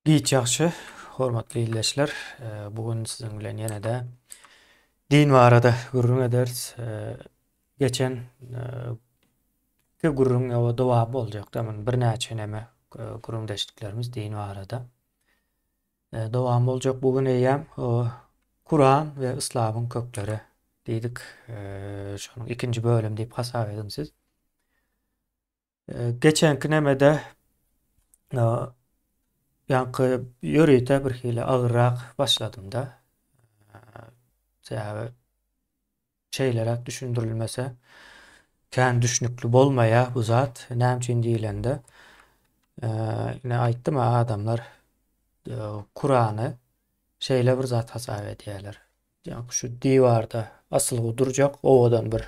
Giýç ýaxşy, hormatly ildeşler. Bugün siziň bilen ýene-de din barada gurrun ederiz. Geçen ki gurrun ýa dowam boljak da birnäçe näme gurrundaşlyklarymyz din barada. Dowam boljak bugün eýýäm Kur'an we Islamyň kökleri diýdik. Şonuň ikinji bölüm diýip hasap edin siz. Geçenki nämede ýanky ýöreýte bir hili agyrrak başladym da. Sebäbi şeýlerek düşündirilmese kän düşnükli bolmaýa bu zat näme üçin diýilende ine aýtdym adamlar Kur'any şeýle bir zat hasap edýärler. Ýa şu diwarda asylgy durjak owadan bir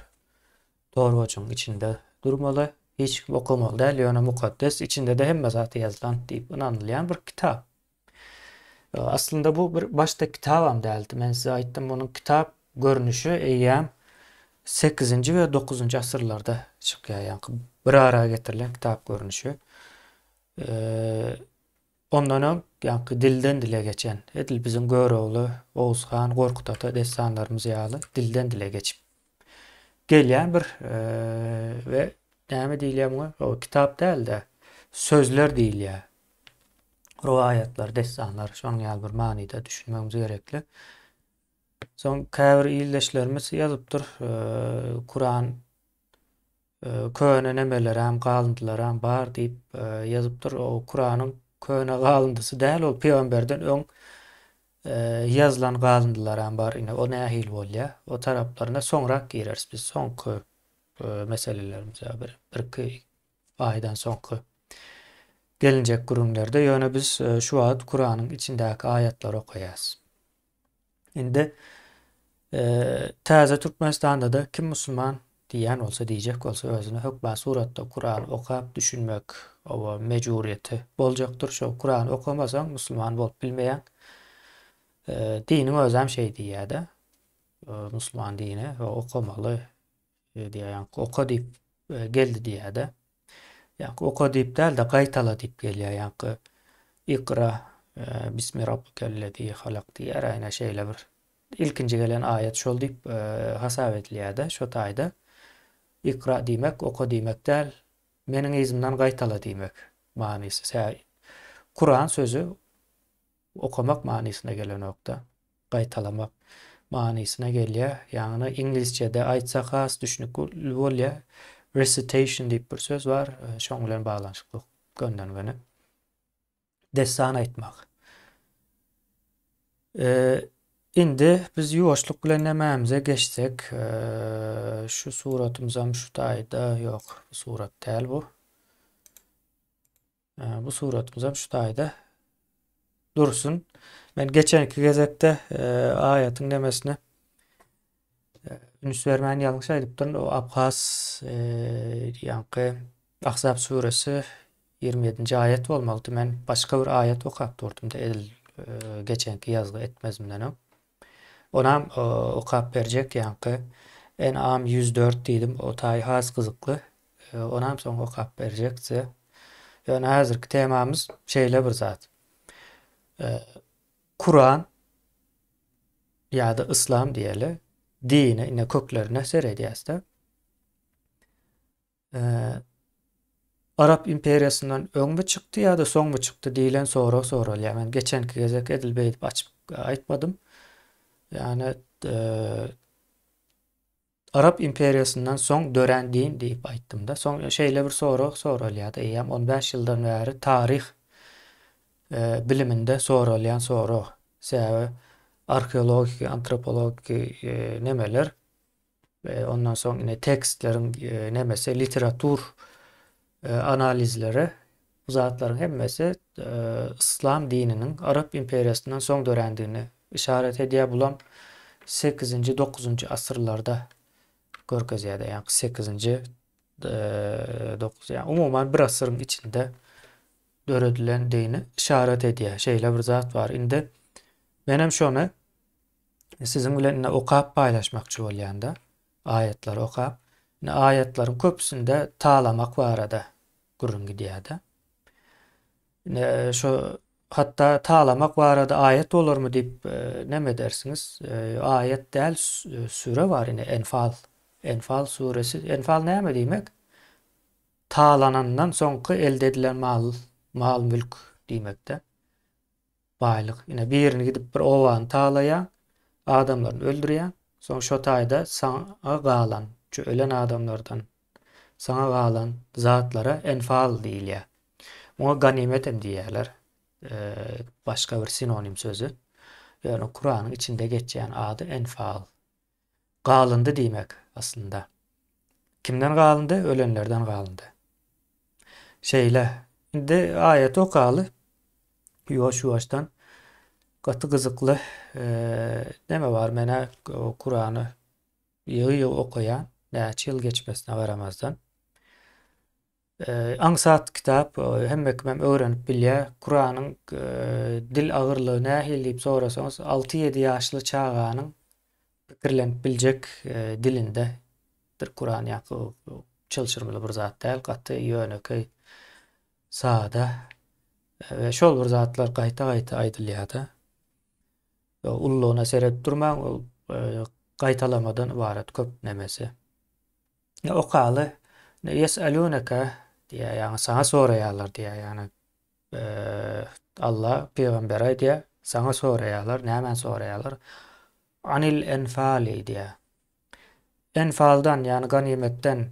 torbaçyň içinde durmaly. Hiç kim okamaly däl, ýöne mukaddes içinde de hemme zat ýazylan diýip inanylýan bir kitap. Aslında bu bir başta kitabam däldi. Men size aýtdym munyň kitap görnüşi eýýäm 8-nji we 9-njy asyrlarda çykýar. Ýani bir ara getirilen kitap görnüşi. Ondan öň ýani dilden dile geçen, edil biziň Göreogly, Owuzhan, Gorkut ata destanlarymyz ýaly dilden dile geçip gelýän bir we näme diýilýär o kitap däl-de sözler diýilýär. Rowaýatlar, destanlar, şoň ýaly bir manyda düşünmemiz gerekli. Soň käbir ildeşlerimiz ýazypdyr, Kur'an köne nemelerem, galyndylarem bar diýip ýazypdyr. O Kur'anyň köne galındysy däl, ol peýgamberden öň ýazylan galyndylarem bar. Ine o nähil bolýar? O taraplaryna soňrak gireriz biz. Soňky meselelerimiz bir-iki aýdan soňky gelinjek gurunlarda ýöne biz şu wagt Kur'anyň içindäki aýatlary okaýas. Indi täze Türkmenistanda da kim musulman diýen bolsa diýjek bolsa özüne hökma suratda Kur'an okap düşünmek owa mejburiyeti boljakdyr. Şo Kur'an okamasaň musulman bolup bilmeýän diniň özem şey diýär-de. Musulman dini okamaly diýär. Oka diýip geldi diýär-de. Ýani oka diýip däl de gaýtala diýip gelýär. Ýani ikra bismi rabbikellezî halak diýär. Aýna şeýle bir ilkinji gelen ayet şol diýip hasap edilýär-de. Şo taýda ikra diýmek, oka diýmek däl, meniň izimden gaýtala diýmek manysy. Kur'an sözü okamak manysyna gelen okda, gaýtalamak manysyna gelýär. Ýani ingilisçede aýtsak has düşnükli bolýar. Recitation diýip bir söz bar. Şoň bilen baglanşykly göndermeni. Destan aýtmak. Indi biz ýuwaşlyk bilen nämämize geçsek, şu suratymyzam şu taýda ýok, surat däl bu. Bu suratymyzam şu taýda dursun. Men geçenki gezekde aýatyň nemesini Üns bermän ýalňyş aýdypdym. O Abhas ýani Ahzab suresi 27-nji aýat bolmaly. Men başga bir aýat okap durdum da edil geçenki ýazgy etmezimden. Onam okap berjek ýani En'am 104 diýdim. O taý has gyzykly. Onam soň okap berjekse. Ýöne häzirki temamyz şeýle bir zat. Kur'an ýa-da Islam diýeli dine, ine köklerine ser edýäsde. Arap imperiýasyndan öňme çykdy ýa-da soňmy çykdy diýilen soralýar. Men geçenki gezek edil beýip açyp aýtmadym. Ýani Arap imperiýasyndan soň dören din diýip aýtdym da. Soň şeýle bir soralýar da. Eýem 15 ýyldan bäri tarih biliminde soralýan soru. Sebäbi arkeologik, antropologik nemeler ondan soň ine tekstleriň nemesi literatur analizleri bu zatlaryň hemmesi İslam dininiň Arap imperiýasyndan soň dörendigini işaret edýär. Bulam 8-nji 9-njy asyrlarda görkezýär. Ýani 8-nji 9 ýani umumyň bir asyryň içinde döredilen dini işaret edýär. Şeýle bir zat bar. Indi menem şonu siziň bilen okap paýlaşmakçy bolýanda aýatlar okap. Aýatlaryň köpüsinde taýlamak barada gurrun gidýär-de. Şo hatta ta'lamak barada ayet olur mu deyip ne dersiniz? Ayet değil, sure var yine Enfal. Enfal suresi. Enfal näme demek? Ta'lanandan soňky elde edilen mal mülk diýmekde. Baýlyk. Yine birini gidip bir owany ta'laýan, adamlaryny öldürýän, soň şo taýda saňa galan, şu ölen adamlardan saňa galan zatlara enfal diýilýär. Oňa ganimet hem diýerler. Başka bir sinonim sözü. Yani Kur'an'ın içinde geçen adı enfal. Galındı diýmek aslında. Kimden galındı? Ölenlerden galındı. Şeyle. Şimdi ayet okalı. Yuvaş yuvaştan katı kızıklı deme var mene Kur'an'ı yığ okuyan näçe yıl geçmesine varamazdan. Aňsat kitap hemmekmem öğrenip bilýär. Kur'an'ın dil agyrlygy nähili diýip sorasaňyz 6-7 ýaşly çağanyň pikirlenip biljek dilinde bir Kur'an ýa-da çylşyrmaly bir zat däl, gaty ýöneki sada we şol bir zatlar gaýta-gaýta aýdylýar-da. Ullugyna serep durmaň, gaýtalamadan ibaret köp nemesi. Okaly yesalunaka diýär, ýani sana soraýarlar diýär, ýani Allah peýgamber diýär, sana soraýarlar, näme soraýarlar? Anil enfali diýär. Enfaldan ýani ganimetden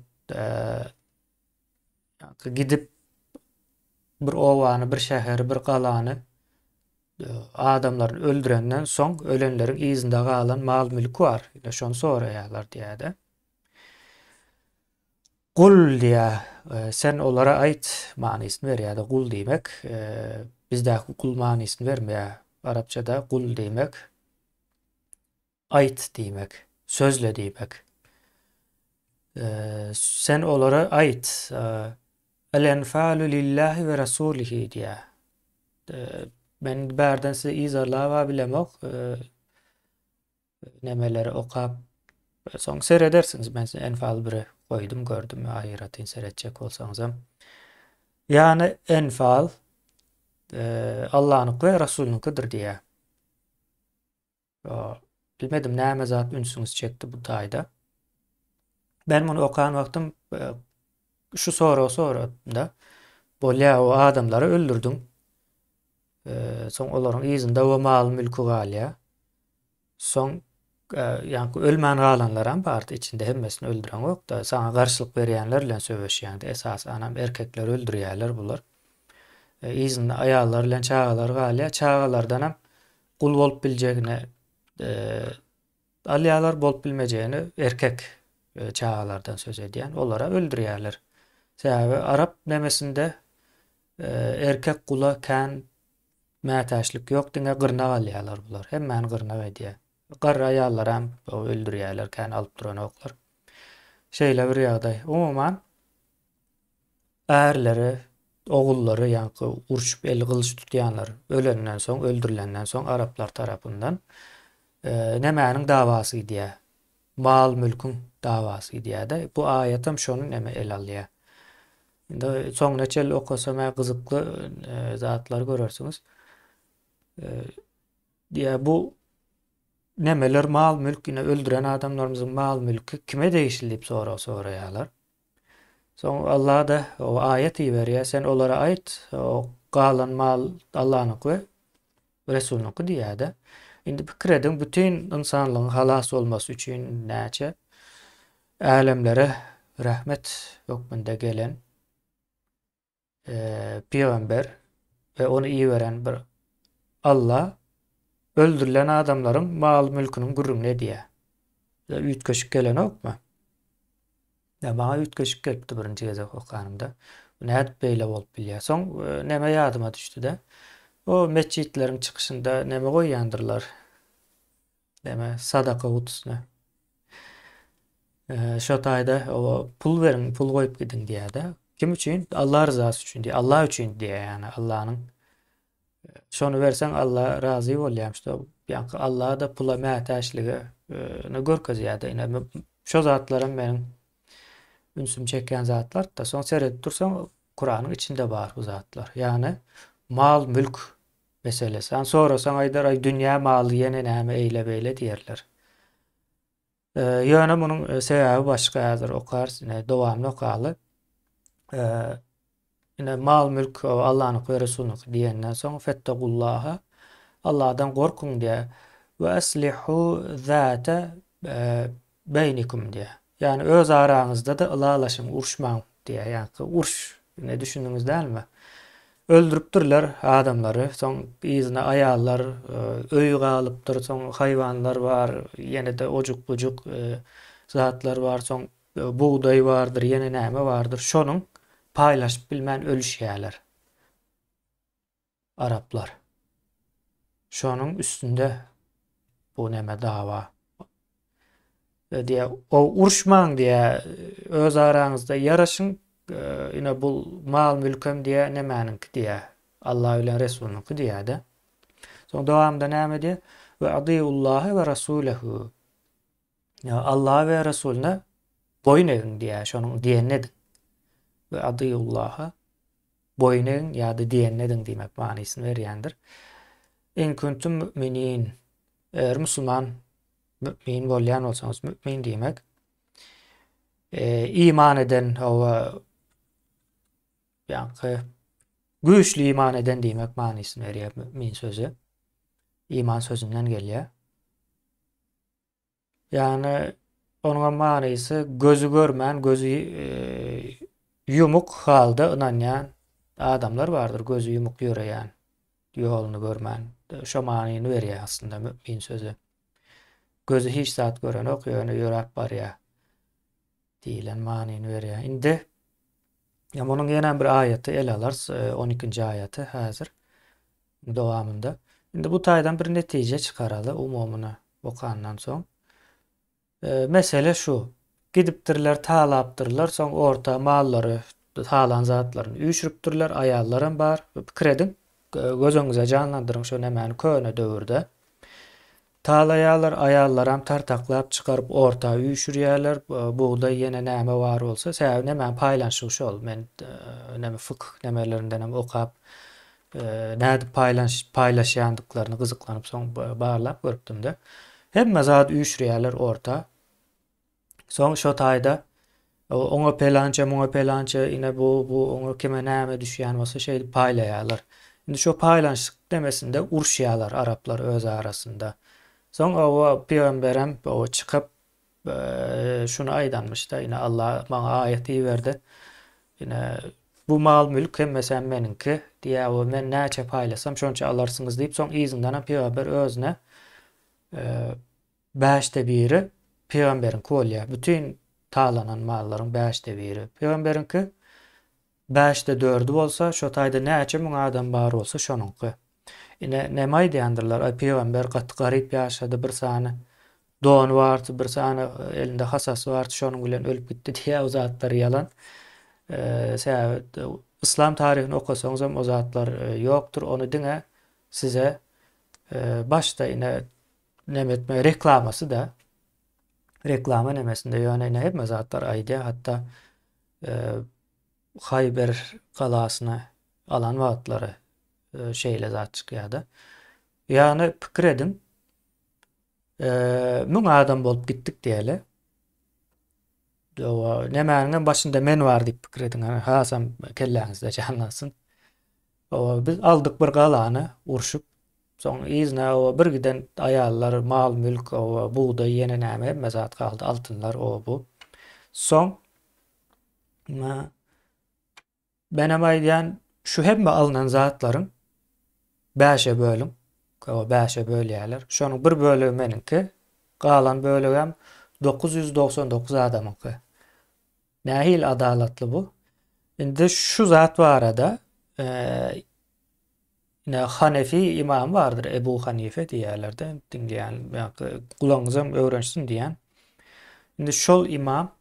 gidip bir owany, bir şäheri, bir galany adamlaryny öldürenden soň ölenleriň izinde galan mal mülk bar. Ýa şonu soraýarlar diýär-de. Kul diye sen olara ait manysyny berýär. Kul diýmek bizde kul manysyny bermeýär. Arapçada kul diýmek ait diýmek, sözle diýmek. Sen olara ait el enfalu lillahi ve rasulihi diýär. Ben berden size izarlaba bilemok nemeleri okap soň seyredersiniz. Ben size enfal biri koydum, gördüm, ahiretini seyredecek olsaňyzam. Yani enfal Allah'ın ve Resulününkidir diye. Bilmedim näme zat ünsüňiz çekti bu taýda. Ben bunu okan wagtym şu soradymda bolýa o adamlary öldürdüm. Soň olaryň izinde we mal mülkü galýa. Soň ýani ölmän galanlar hem bardy, içinde hemmesini öldüren yok da sana garşylyk berýänler bilen söwüşýärdi. Esas anam erkekler öldürýärler bular. İzinde aýallar bilen çagalar galýa, çagalardan hem kul bolup biljegine alýalar, bolup bilmejegini erkek çagalardan söz edýän, olara öldürýärler. Sebäbi Arap nemesinde erkek kula kän mätäçlik ýok diňe gyrnak alýarlar bular. Hemmäni gyrnak edýär. Garry aýallar hem öldürýärler, kän alyp duran oklar. Şeýle bir ýagdaý. Umumyň ärleri, ogullary ýa-ni urşup el gylyç tutýanlar ölenden soň, öldürilenden soň Araplar tarapyndan nemäniň dawasy diýär. Mal mülkün dawasy diýär-de. Bu aýat hem şonu neme el alýar. Indi soň neçel okasam gyzykly zatlar görersiňiz. Diýär bu nemeler mal mülk ine öldüren adamlarımızın mal mülkü kime değişilip soraýarlar. Soň Allah da o ayeti berýär, sen olara ait o galan mal Allah'nınki we Resulünki diýär-de. Indi pikir edin, bütün insanlygyň halas olmasy üçin näçe alemlere rahmet hukmunda gelen peýgamber ve onu iyi veren bir Allah öldürülen adamların mal mülkünün gurrun ne diye. Ütköşük gelen okma. Ya bana ütköşük gelipdi birinci geze okanımda. Nädip beýle bolup bilýär. Soň neme ýadyma düşdi de. O meçitlerin çıkışında neme goýýandyrlar. Neme sadaka kutusyna. Şo taýda o pul verin, pul goýup gidin diýär-de. Kim üçin? Allah rızası üçin diýär. Allah üçin diýär, ýani Allah'ın şonu versen Allah razı bolýar. Yani Allah da pula mätäçligi görkezýär-de. Ine şo zatlarym meniň ünsüm çeken zatlar da soň seredip dursaň Kur'anyň içinde bar bu zatlar. Yani mal mülk meselesi. An sorasan aýdar ay dünýä maly ýene näme eýle beýle diýerler. Ýöne munyň sebäbi başgadyr. Okar, dowamly okaly. Ine mal mülk Allah'ın ve Resulü'nün diyenden soň fettagullaha Allah'dan gorkun diye ve aslihu zate beynikum diye. Yani öz aranızda da ılalaşın, urşmaň diye. Yani urş ne düşündüňiz dälmi? Öldürüpdirler adamları. Soň izine ayallar öýü galypdyr. Soň hayvanlar var. Ýene de ojuk-bujuk zatlar var. Soň buğday vardır, ýene näme vardır. Şonuň paylaşyp bilmän ölüşýärler. Araplar. Şonuň üstünde bu näme dawa diye o urşmaň diye öz araňyzda yaraşyň ine bu mal mülkem diye nämäninki diye Allah bilen Resulüňki diye de. Soň dowamda näme diye ve adiullaha ve rasulehu. Ya Allah ve Resulüne boyun eğin diye şonuň diýenedi. Ve adiullaha boyun eğin ýa-da diýenedi diýmek manysyny berýändir. In kuntum mu'minin. Eğer Müslüman mümin bolýan bolsaňyz mümin diýmek. İman eden o ýa-ni güýçli iman eden diýmek manysyny berýär mümin sözü. İman sözünden gelýär. Yani onun manysy gözü görmän, gözü yumuk halda ynanýan adamlar bardyr. Gözü yumuk ýöreýän, ýoluny görmän. Şo manyny berýär aslında mümin sözü. Gözü hiç zat gören ok, ýöne ýörek barýar diýilen manyny berýär. Indi munyň ýene bir aýaty el alars, 12-nji aýaty häzir dowamında. Indi bu taýdan bir netije çykaraly umumyny okandan soň. Mesele şu. Gidipdirler, talapdyrlar, soň orta mallary, halan zatlaryny üýşüripdirler, aýallarym bar. Pikir edin, gözüňize canlandyryň şo nämäni köne döwürde. Talaýarlar, aýallaram tartaklap çykaryp orta üýşürýärler. Buğday ýene näme bar bolsa, sebäbi näme paýlanşyk şol. Men näme fıkh nämelerinden okap, näde paýlaşýandyklaryny gyzyklanyp soň barlap görüpdim-de. Hemme zat üýşürýärler orta. Soň şo taýda oňa pelança, muňa pelança, ine bu oňa kime näme düşýän bolsa şeýdi paýlaýarlar. Indi şo paýlanşyk demesinde urşýarlar araplar öz arasynda. Soň o peýgamberem o çykyp şunu aýdanmyş-da, ine Allah maňa aýaty berdi. Ine bu mal mülk hemmesen meninki diýä, o men näçe paýlasam şonça alarsyňyz diýip soň izinden peýgamber özüne 5de biri peýgamberiňki bolýar. Bütün talanan mallaryň 5de biri peýgamberiňki, 5de 4 bolsa, şo taýda näçe muň adam bar bolsa şonuňky. Ine näme aýdýandylar? Ay peýgamber gaty garyp ýaşady, bir sany dony bardy, bir sany elinde hasasy bardy, şonuň bilen ölüp gitdi diýä o zatlar ýalan. İslam tarihini okasaňyz hem o zatlar ýokdur. Onu diňe size başda ine nemetme reklamasy da reklama nemesinde ýöne hemme zatlar aýdy. Hatta Hayber galasyna alan wagtlary şeýle zat çykýardy. Ýani pikir edin, muň adam bolup gitdik diýeli. Nämäniň başynda men bar diýip pikir edin. Hasam kelläňizde canlansyn. Biz aldyk bir galany urşup, soň izne bir giden aýallar, mal, mülk, buğday, ýene näme hemme zat kaldy, altynlar bu. Soň benem aýdýan şu hemme alınan zatlaryň 5'e bölüm. O 5'e bölýärler. Şonuň bir bölegi meninki, galan bölegem 999 adamynky. Nähil adalatly bu? Indi şu zat barada Hanefi imam vardır. Ebu Hanife diýerler-de, dinleýän, gulaňyzam öwrençsin diýen. Indi şol imam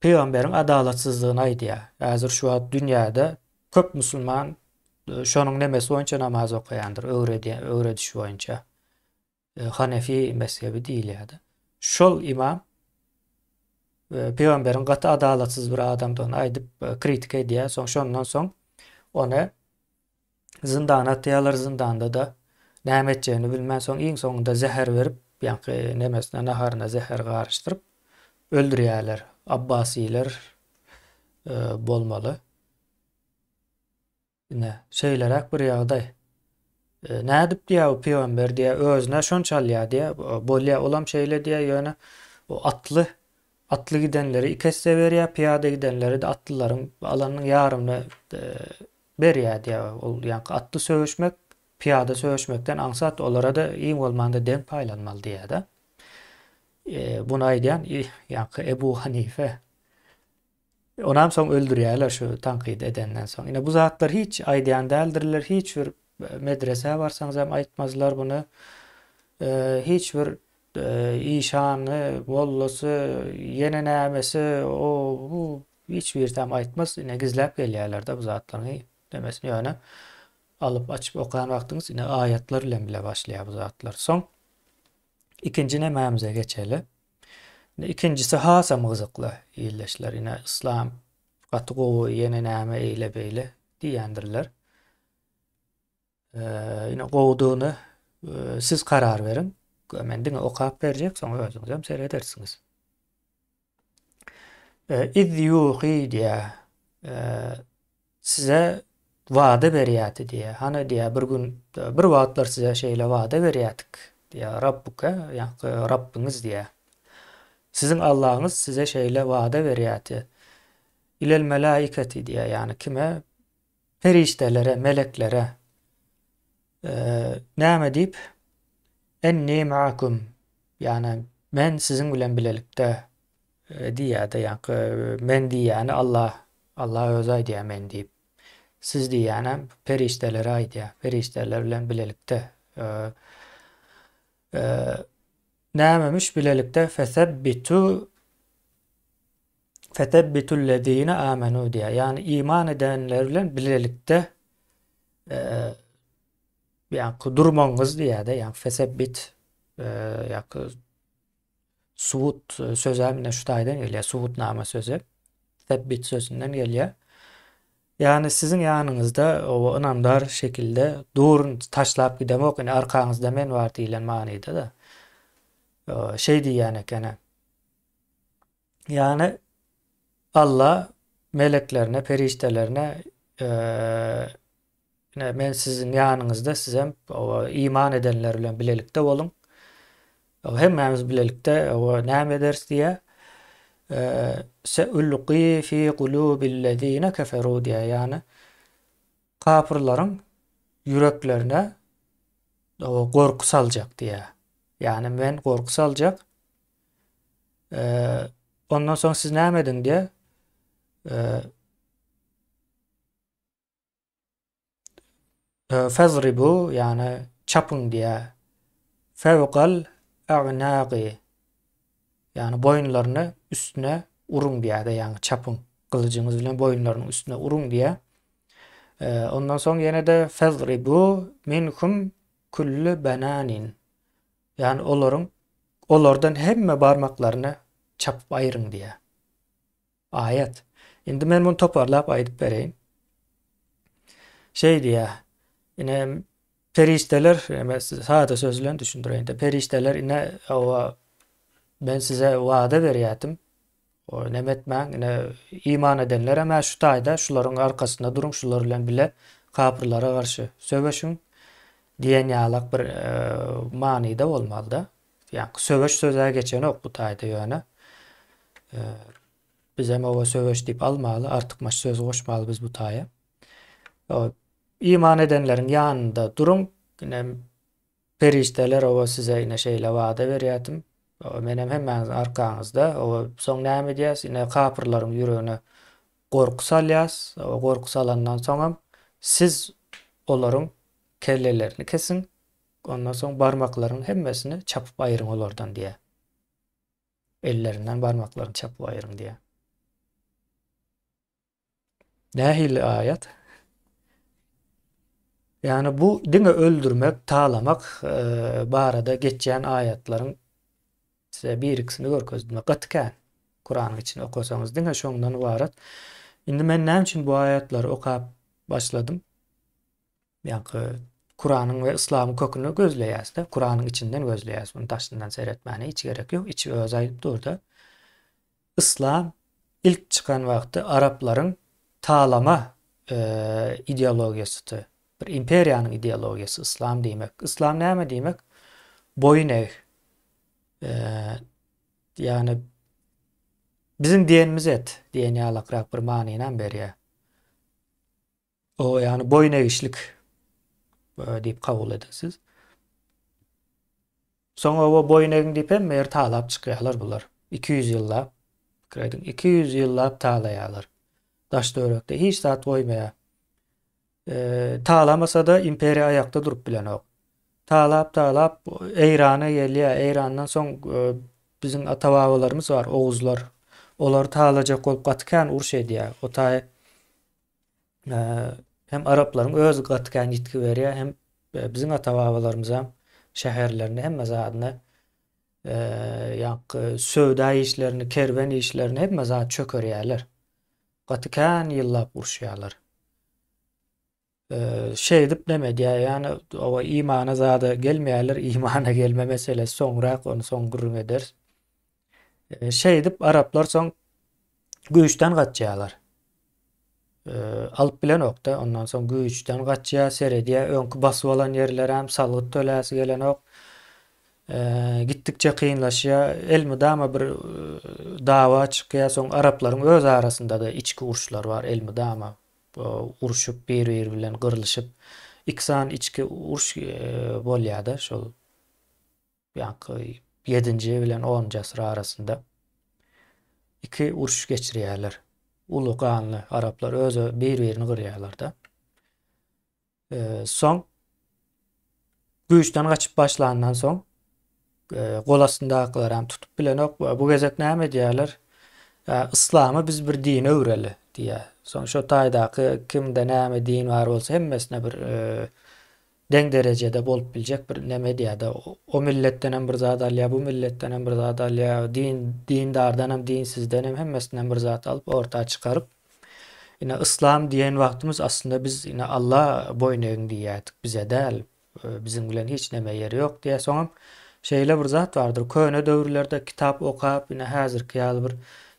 peýgamberiň adalatsyzlygyny aýdýar. Häzir şu wagt dünýäde köp musulman şonuň nemesi boýunça namaz okaýandyr, öwrediş boýunça. Hanefi mezhebi diýilýär. Şol imam peýgamberiň gaty adalatsyz bir adamdygyny aýdyp kritik edýär. Soň şondan soň ona Zindana atýarlar, zindanda da näme etjegini bilmän soň iň soňunda zäher berip, ýa-ni nemesine naharyna zäher garaşdyryp öldürýärler. Abbasiler bolmaly. Ine şeýlerek bir ýagdaý. Nädip diýär o peýgamber diýär özüne şonçal ýa diýär bolýa olam şeýle diýär ýöne o atly gidenleri ikesse berýär, piýada gidenleri de atlylaryň alanyň ýarymyny berýär diýär. Ol ýa atly söwüşmek, piýada söwüşmekden aňsat olara da iň bolmanda dem paýlanmaly diýär da. Bunu aýdýan ýa Ebu Hanife. Onam soň öldürýärler şu tankyd edenden soň. Ine bu zatlar hiç aýdýan däldirler, hiç bir medrese barsaňyz hem aýtmazlar bunu. Hiç bir işany, mollasy, ýene nämesi, o bu hiç bir tam aýtmaz. Ine gizläp gelýärler de bu zatlaryň demesini ýöne alyp açyp okaýan wagtyňyz ine aýatlar bilen bile başlaýar bu zatlar. Soň ikinji nämämize geçeli. İkincisi hasam gyzykly ýerleşler. Ine islam gaty gowy ýene näme eýle beýle diýendirler. Ine gowdugyny siz karar verin. Men diňe okap berjek, soň özüňiz hem seyredersiňiz. İz yuhi diýär. Size wada berýärdi diýär. Hana diýär bir gün bir wagtlar size şeýle wada berýärdik diýär. Rabbuka ýa Rabbiňiz diýär. Sizin Allah'ınız size şeýle wada berýärdi. İlel melaiketi diýär. Yani kime? Feriştelere, meleklere. Näme diýip? Enni ma'akum. Yani men sizin bilen bilelikde diýär de ýa men diýär Allah özü diýär men diýip. Siz diýär feriştelere aýdýar. Ferişteler bilen bilelikde. Nämemiş bilelikde fetebbitul-lezîne âmenû diýär. Yani iman edenler bilen bilelikde ýa durmaňyz diýär de ýa fesebbit ýa subut sözämine şu taýdan gelýär. Subutnama sözü. Tebbit sözünden gelýär. Yani sizin ýanyňyzda o inamdar şekilde durun taşlap gidemek, ine arkaňyzda men bar diýilen manyda da. Şey diýän ekene. Yani Allah meleklerine, feriştelerine men sizin ýanyňyzda sizem iman edenler bilen bilelikde bolun. Hemmemiz bilelikde näme ederiz diýär. Seulqi fi qulubillezine keferu diýär. Yani kafirlaryň yüreklerine gorku saljak diýär. Yani men gorku saljak. Ondan soň siz näme edin diýär. Fezribu yani çapın diýär. Fevqal a'naqi. Yani boyunlarını üstüne urun diýär de yani çapın. Kılıcınız bilen boyunlarının üstüne urun diýär. Ondan soň ýene de fezribu minkum kullu bananin. Yani olardan hemme barmaklaryny çapyp aýryň diýär. Ayet. Indi men bunu toparlap aýdyp bereýin. Şey diýär. Ine ferişteler, sade söz bilen düşündireýin de ferişteler ine ben size wada berýärdim. O nemetmäň ine iman edenler ama şu taýda şularyň arkasynda durun, şular bilen bile kapyrlara garşy söwüşiň diýen ýalak bir manyda bolmaly da. Yani söwüş söze geçen ok bu taýda ýöne. Biz hem o söwüş diýip almaly, artykmaş söz goşmaly biz bu taýa. İman edenlerin ýanynda durun. Ine ferişteler o size ine şeýle wada berýärdim. Menem hemmäňiz arkaňyzda. Soň näme diýäs? Ine kapyrlaryň ýüregine gorku salýas. O gorku salandan soň siz olaryň kellelerini kesin. Ondan soň barmaklaryň hemmesini çapyp aýryň olardan diýär. Ellerinden barmaklaryny çapyp aýryň diýär. Nähili ayet? Yani bu diňe öldürmek, taýlamak barada geçýän ayetlaryň size bir ikisini görkezdirmek gatykän. Kur'an için okusaňyz diňe şoňdan ibaret. Indi men näme üçin bu ayetlary okap başladım? Yani Kur'an'ın ve İslam'ın kökünü gözleýäs de, Kur'an'ın içinden gözleýäs. Bunu taşdan seyretmäne hiç gerek yok. İçi öz aýdyp durda. İslam ilk çıkan wagty Arapların taýlama ideologiýasy. Bir imperiýanyň ideologiýasy İslam diýmek. İslam näme diýmek? Boyun eý. Eee, Yani bizim dinimiz et diýen ýalakrak bir manyny berýär. O yani boyun eğişlik diýip kabul edesiz. Soňra o boyun egiň diýip hem mer taýlap çykýarlar bular. 200 ýyllap, 200 ýyllap taýlaýarlar. Daş döwrekde hiç zat goýmaýar. Taýlamasa da imperiýa aýakda durup bilenok. Taýlap Eýrana gelýär. Eýrandan soň bizim ata-babalarymız var, Oğuzlar. Olar taýlajak bolup gatykän uruş edýär. O taý hem Arapların öz gatykän ýitgi berýär, hem bizim ata-babalarymız hem şäherlerini hem zadyny ýa-ni söwda işlerini, kerwen işlerini hem zat çökerýärler. Gatykän ýyllap uruşýarlar. Şey edip demedi yani o imana zada gelmeýärler, imana gelme meselesi soňra onu soň gurrun eder. Şey edip Araplar soň güýçden gaçýarlar. Alyp bilenok da ondan soň güýçden gaçýar, serediýär, öňkü basyp alan ýerler hem salgyt töläsi gelenok. Gitdikçe kıyınlaşıyor. Elmydama bir dava çykýar. Soň Araplaryň öz arasynda da içki uruşlar var. Elmydama uruşup bir bilen gyrlyşyp iksan içki uruş bolýar-da şol ýa-ni 7-nji bilen 10-njy asyr arasynda iki uruş geçirýärler. Ulu ganly Araplar özü bir-birini gyrýarlar-da. Soň güýçden gaçyp başlandan soň gol astyndakylar hem tutup bilenok bu gezek näme diýerler? İslamy biz bir din öwreli diýär. Soň şo taýdaky kimde näme din bar bolsa hemmesine bir deň derejede bolup biljek bir näme diýär. O milletden hem bir zat alýar, bu milletden hem bir zat alýar, dindardan hem dinsizden hem hemmesinden bir zat alyp ortağa çykaryp ine İslam diýen wagtymyz aslında biz ine Allah boyun egiň diýýärdik, bize däl, bizim bilen hiç näme ýeri ýok diýär. Soňam şeýle bir zat bardyr. Köne döwürlerde kitap okap ine häzirki ýaly bir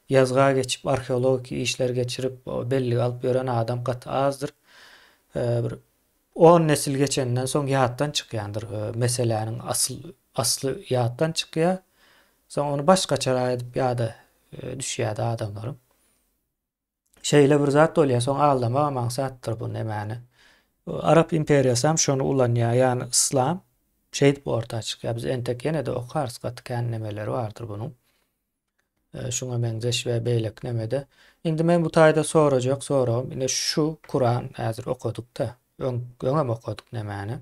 yazga geçip arkeologik işler geçirip belli alıp gören adam gat azdır. Bir 10 nesil geçenden soň ýatdan çykýandyr. Meseleniň asly ýatdan çykýar. Soň onu başga çara edip ýa-da düşýär adamlarym. Şeýle bir zat bolýar. Soň aldama maksatdyr bu nämäni. Arap imperiýasy hem şonu ulanýar. Ýani İslam şey dip ortağa çykýar. Biz entek ýene-de okarys gatykän nemeleri bardyr bunuň. Şuna meňzeş we beýlek nemede. Indi men bu taýda sorajak soram. Ine şu Kur'an häzir okuduk-da. Öňem okuduk nämäni.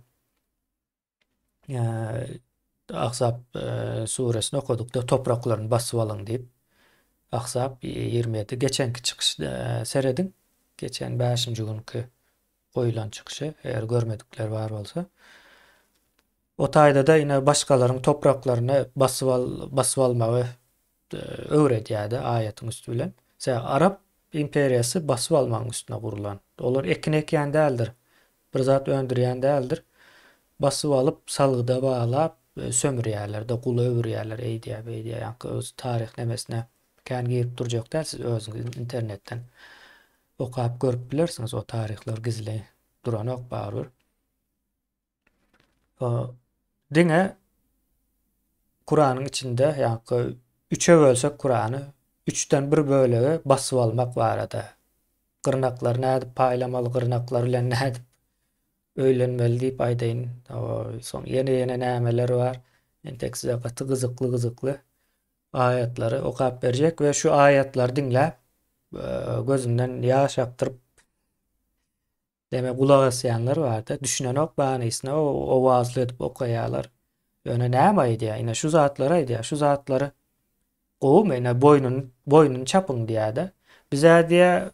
Ahzab suresini okuduk-da topraklaryny basyp alyň diýip. Ahzab 27 geçenki çykyşda seredin. Geçen 5-nji günkü goýulan çykyşy eger görmedikler bar bolsa. O taýda da ine başgalaryň topraklaryny basyp almagy öwredýär-de aýatyň üstü bilen. Arap imperiýasy basyp almagyň üstüne gurulan. Olar ekin ekýän däldir. Bir zat öndürýän däldir. Basyp alyp salgyda bağlap sömürýärler de guly öwürýärler eýdiýär beýdiýär. Ýa-ni öz tarih nemesine kän girip durjak däl, siz özüňiz internetden okap görüp bilersiňiz, o tarihler gizli duranok bardyr. Diňe Kur'anyň içinde ýa-ni 3'e bölsek Kur'any 3'ten 1 bölegi basyp almak barada. Gyrnaklar nädip paýlamaly, gyrnaklar bilen nädip öýlenmeli diýip aýdaýyn. Soň ýene nämeler bar. Entek size gyzykly aýatlary okap berjek we şu aýatlary diňläp gözünden ýaş aktyryp deme gulak asýanlar bar-da. Düşünenok banysyna o wazly edip okaýarlar. Ýöne näme aýdýar? Ine şu zatlara aýdýar. Şu zatlary gowum ine boynun çapyň diýär-de. Bize diýär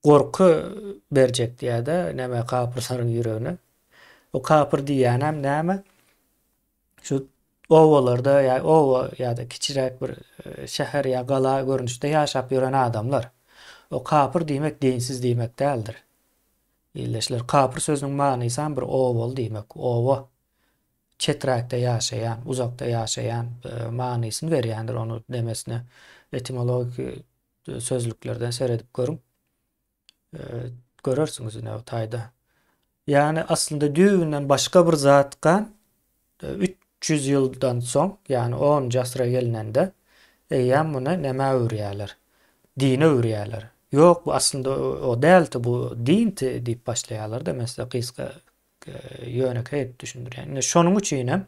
gorku berjek diýär-de. Näme kapyrlaryň ýüregine. O kapyr diýän hem näme? Şu owalarda owa ýa-da kiçirek bir şäher ýa gala görnüşde ýaşap ýören adamlar. O kapyr diýmek dinsiz diýmek däldir. illeşler. Kapır sözünün manysy bir owal diýmek. Owa çetrakda ýaşaýan, uzakda ýaşaýan manysyny berýändir onu demesine. Etimologik sözlüklerden seredip görüň. E, Görersiňiz ine o taýda. Yani aslında düýünden başga bir zatga 300 ýyldan soň, yani 10 asra gelinende eýýän muny näme öwürýärler? Dine öwürýärler. Yok bu aslında o dälti, bu dinti diýip başlaýarlar da mesela kıyska ýöne käýip düşündirýär. Yani şonuň üçin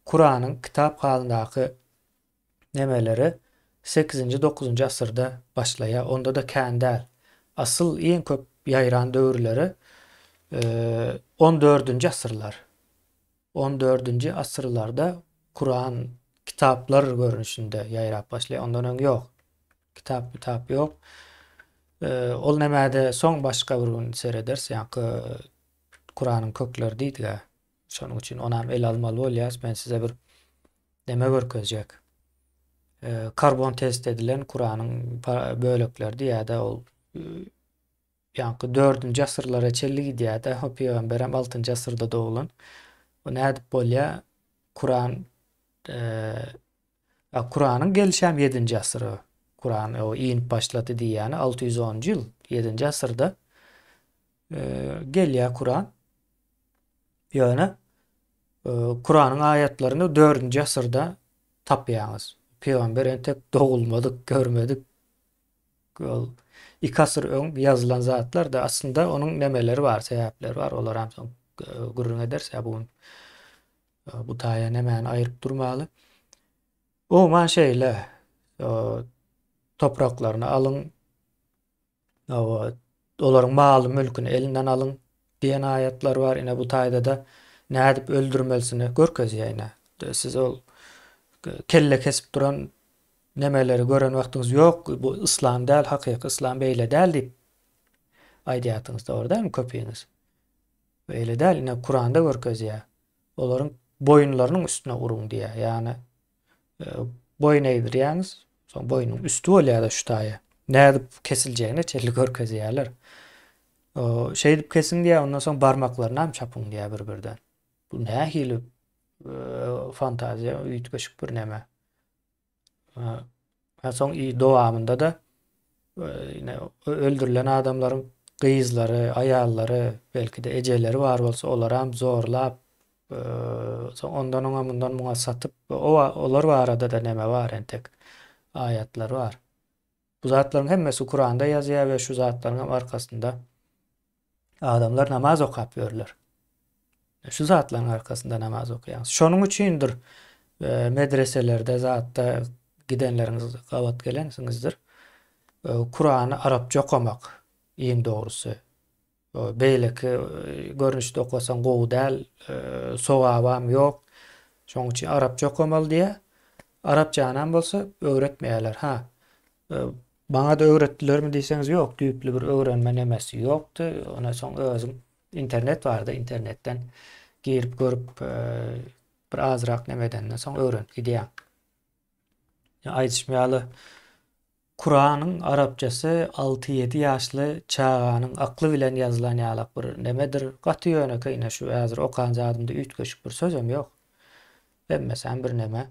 Kur'anyň kitap halyndaky nemeleri 8-9 asyrda başlaýar. Onda da kändäl. Asıl en köp ýaýran döwürleri 14. asyrlar. 14. asyrlarda Kur'an kitaplar görünüşinde ýaýrap başlaýar. Ondan öň ýok. Kitap ýok. Ol nämäde soň başga bir gün sereders, ýa-ni Kur'anyň kökleri diýdiler. Şonuň üçin onam el almaly bolýas. Ben size bir neme görkezjek. Karbon test edilen Kur'anyň bölekleri diýär-de ol ýa-ni 4. asyrlara çelli gidýär-de. O peýgamberem 6. asyrda dowulan. O nädip bolýar? Kur'anyň gelişäm 7. asyry. Kur'an o iňip başlady diýýäni 610 ýyl 7. asyrda gelýär Kur'an. Ýöne Kur'anyň ayatlaryny 4. asyrda tapýaňyz. Peýgamber entek dogulmadyk, görmedik. Ol 2 asyr öň ýazylan zatlar da aslında onun nemeleri var, sebäpleri var. Olar hem soň gurrun ederse bu taýa nemäni aýryp durmaly. O man şeýle topraklaryny alyň, olaryň maly mülküni elinden alyň diýen ayatlar var. Ine bu taýda da nädip öldürmelisini görkezýär. Siz ol kelle kesip duran nemeleri gören wagtyňyz ýok. Bu islam däl, hakyky islam beýle däl diýip aýdýatyňyz dogry dälmi köpeğiniz? Beýle däl, ine Kur'anda görkezýär. Olaryň boyunlarynyň üstüne urun diýär. Ýani boyun eýdirýäňiz, soň boynuň üstü bolýar da şu taýa. Nädip kesiljeğine çelli görkezýärler. Şeýdip kesin diýär, ondan soň barmaklaryny hem çapyň diýär bir-birden. Bu nähili fantaziýa, üýtgeşik bir neme. Soň dowamında da ine öldürülen adamlaryň gyzlary, aýallary, belki de ejeleri bar bolsa olar hem zorlap ondan oňa mundan muňa satyp olar barada da neme var entek ayatlar var. Bu zatlaryň hemmesi Kur'anda ýazýar we şu zatlaryň arkasynda adamlar namaz okap ýörler. Şu zatlaryň arkasynda namaz okýar. Şonuň üçindir medreselerde zatda gidenleriniz gabat gelensiňizdir. Kur'any arapça okamak iň dogrusy. Beýleki görnüşde okasan gowy däl, sowabam ýok. Şonuň üçin arapça okamaly diýe. Arapçanam bolsa öwretmeýärler. Bana da öwretdilermi diýseňiz ýok, düýpli bir öwrenme nemesi ýokdy. Ona soň özüm internet bardy, internetten girip görüp bir azrak nemeden soň öwrenip gidýär. Aýdışmaýaly Kur'anyň arapçasy 6-7 ýaşly çağanyň akly bilen ýazylan ýalak bir nemedir. Gaty ýöne ine şu häzir okan zadymda üýtgeşik bir sözüm ýok. Bemmesem bir neme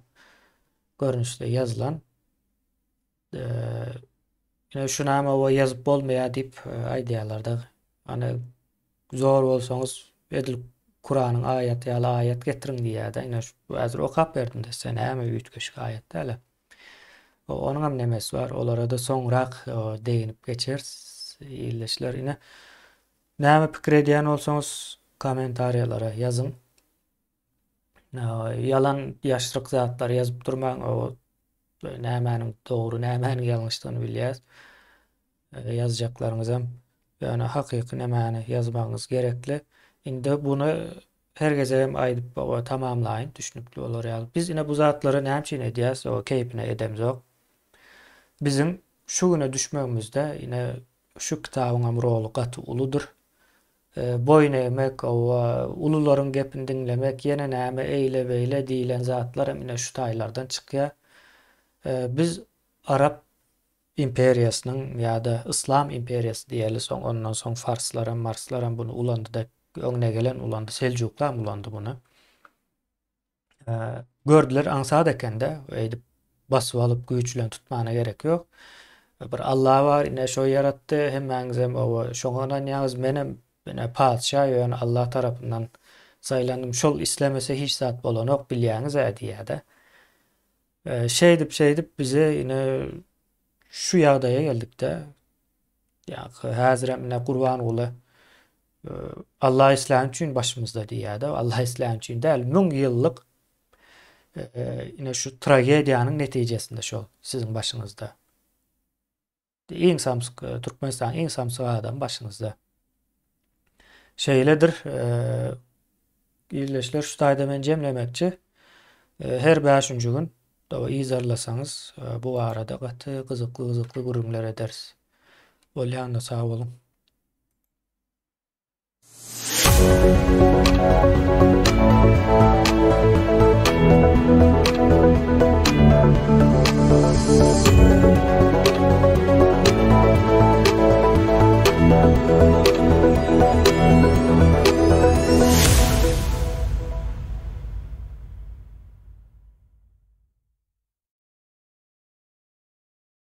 görnüşde ýazylan ine şu näme o ýazyp bolmaýar diýip aýdýarlar-da. Hani zor bolsaňyz edil Kur'anyň aýaty ýaly aýat getiriň diýär-de. Ine şu häzir okap berdim de sen näme üýtgeşik aýat däl. Onuň hem nemesi var. Olara da soňrak değinip geçeriz. İlleşler ine. Näme pikir edýän bolsaňyz komentariýalara ýazyň. Yalan ýaşryk zatlar ýazyp durmaň. O nämäniň dogry, nämäniň ýalňyşlygyny bilýäs. Ýazjaklaryňyz hem ýani hakyky nämäni ýazmagyňyz gerekli. Indi bunu hergese hem aýdyp tamamlaýyn, düşünipli bolar ýaly. Biz ine bu zatlary näme üçin edýäs? O keypine edemzok. Bizim şu güne düşmegimizde ine şu kitabyň roly gaty uludur. Boyun eýmek, ulularyň gepini dinlemek, ýene näme eýle beýle diýilen zatlar hem ine şu taýlardan çykýar. Biz Arap imperiýasynyň ýa-da İslam imperiýasy diýeli soň ondan soň Marslara bunu ulandy da öňüne gelen ulandy, Seljuklar ulandy bunu. Gördüler aňsat ekende eýdip basyp alyp güýç tutmana gerek ýok. Bir Allah bar, ine şo yaratdy, hemmäňizem owa şoňa ýalnız menem padşah ýöne Allah tarapyndan saýlandym. Şol islemese hiç zat bolanok bilýäňiz diýýärdi. Şeýdip bize ine şu ýagdaýa geldikde ýa häzir hem Gurban uly Allah islam üçin başymyzda diýýärdi. Allah islam üçin däl 1000 ýyllyk ine şu tragediýanyň netijesinde şol siziň başyňyzda. Iň samsyk Türkmenistan iň samsyk adam başyňyzda. Şeýledir ýerleşler şu taýda men jemlemekçi. Her 5-nji gün da izarlasaňyz bu arada gaty gyzykly gürümler ederiz. Bolýanda sag bolun.